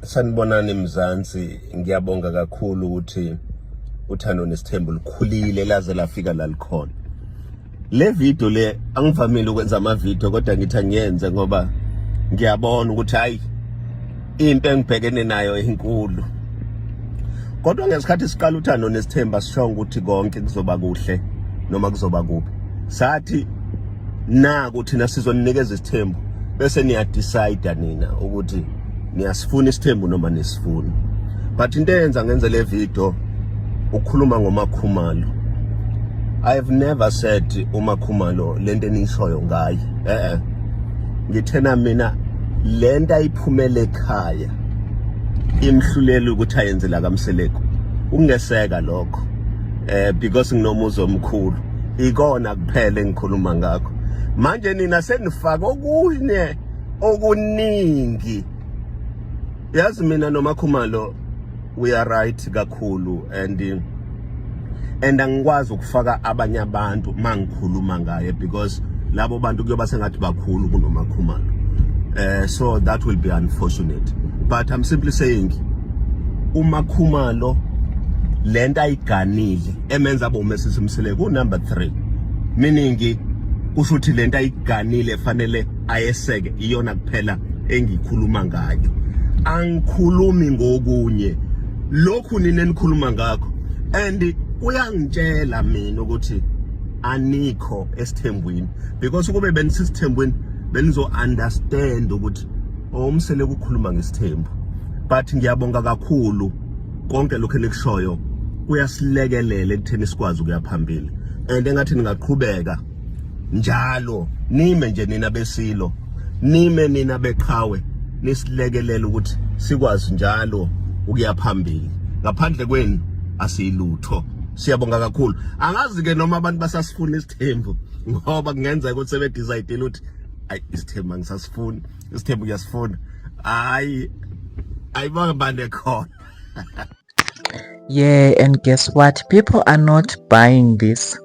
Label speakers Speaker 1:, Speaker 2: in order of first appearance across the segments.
Speaker 1: Sanibonani Mzansi, ngiyabonga kakhulu ukuthi uthando nesithembu likhulile laze lafika la likhona. Le video le angivamile ukwenza ama-video kodwa ngithi angiyenze ngoba ngiyabona ukuthi hayi into engibhekene nayo inkulu. Kodwa ngesikhathi siqala uthando nesithembu asishongo ukuthi konke kuzoba kuhle noma kuzoba kubi. Sathi naku thina sizoninikeza isithembu bese niya decide nina ukuthi niyasifuna isithembu noma nisifuna. But into eyenza ngenze le video ukukhuluma ngoMakhumalo. I have never said uMakhumalo lento enishoyo ngaye. Ngithena mina lento ayiphumele ekhaya imhlulela ukuthi ayenze la kaMseleko. Ungeseka lokho. Because nginomuzo omkhulu. Ikona kuphela engikhuluma ngakho. Manje nina senifaka okunye okuningi. Yazi mina noMakhumalo we are right kakhulu and angikwazi ukufaka abanye abantu mangikhuluma ngaye because labo bantu kuyoba sengathi bakhulu kunoMakhumalo. So that will be unfortunate. But I'm simply saying uMakhumalo lento ayiganile emenza boMesisi Mseleko number 3. Meaning kusho ukuthi lento ayiganile fanele ayeseke iyona kuphela engikhuluma ngayo. Angikhulumi ngokunye lokhu nina enikhuluma ngakho and uyangitshela mina ukuthi anikho esithembweni because kube benisithembweni benizo understand ukuthi uMseleko ukukhuluma ngesithembu. But ngiyabonga kakhulu konke lokho enikushoyo kuyasilekelela ekutheni sikwazi ukuya phambili and engathi ningaqhubeka njalo nime nje nina besilo nime nina beqhawe nisilekelela ukuthi sikwazi njalo ukuya phambili. Ngaphandle kwenu asiyilutho. Siyabonga kakhulu. Angazi ke noma abantu basasifuna isithembu ngoba kungenzeka ukuthi sebe decide ukuthi ayi isithembu ngisasifuna, isithembu kuyasifuna. Ayibonga bande khona.
Speaker 2: Yeah, and guess what? People are not buying this.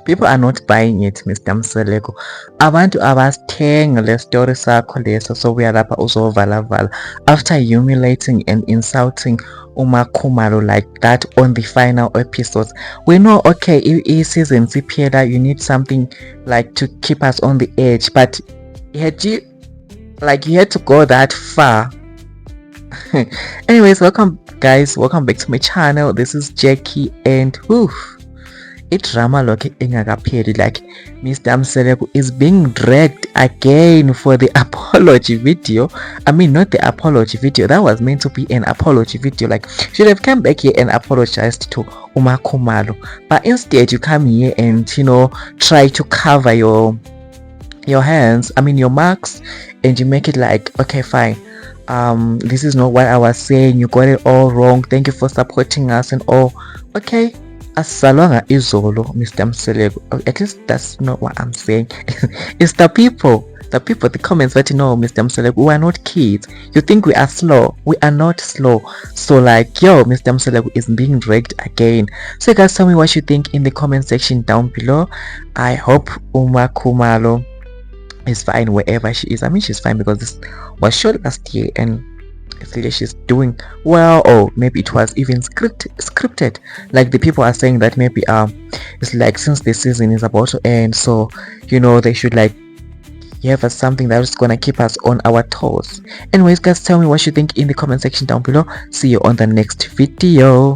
Speaker 2: People are not buying it, Mr. Mseleko. Abantu abasithenga le story sakho leso so uyalapha uzovala after humiliating and insulting uMakhumalo like that on the final episodes. We know, okay, if season siphela, you need something like to keep us on the edge, but you had to go that far. Anyways, welcome guys, welcome back to my channel. This is Jackie and drama lokhe engakapheli, like Mr. Mseleko is being dragged again for the apology video. I mean, not the apology video, that was meant to be an apology video, like should have come back here and apologized to uMakhumalo, but instead you come here and try to cover your hands, I mean your marks, and you make it like, okay fine, this is not what I was saying, you got it all wrong, thank you for supporting us and all. Okay, asalwanga izolo, Mr. Mseleko. At least that's not what I'm saying. It's the people, the comments that Mr. Mseleko, we are not kids. You think we are slow? We are not slow. So like, yo, Mr. Mseleko is being dragged again. So guys, tell me what you think in the comment section down below. I hope uMakhumalo is fine wherever she is. I mean, she's fine because this was shot last year and she's doing well, or maybe it was even scripted, like the people are saying that maybe it's like since the season is about to end, so they should like give us something that is gonna keep us on our toes. Anyways guys, tell me what you think in the comment section down below. See you on the next video.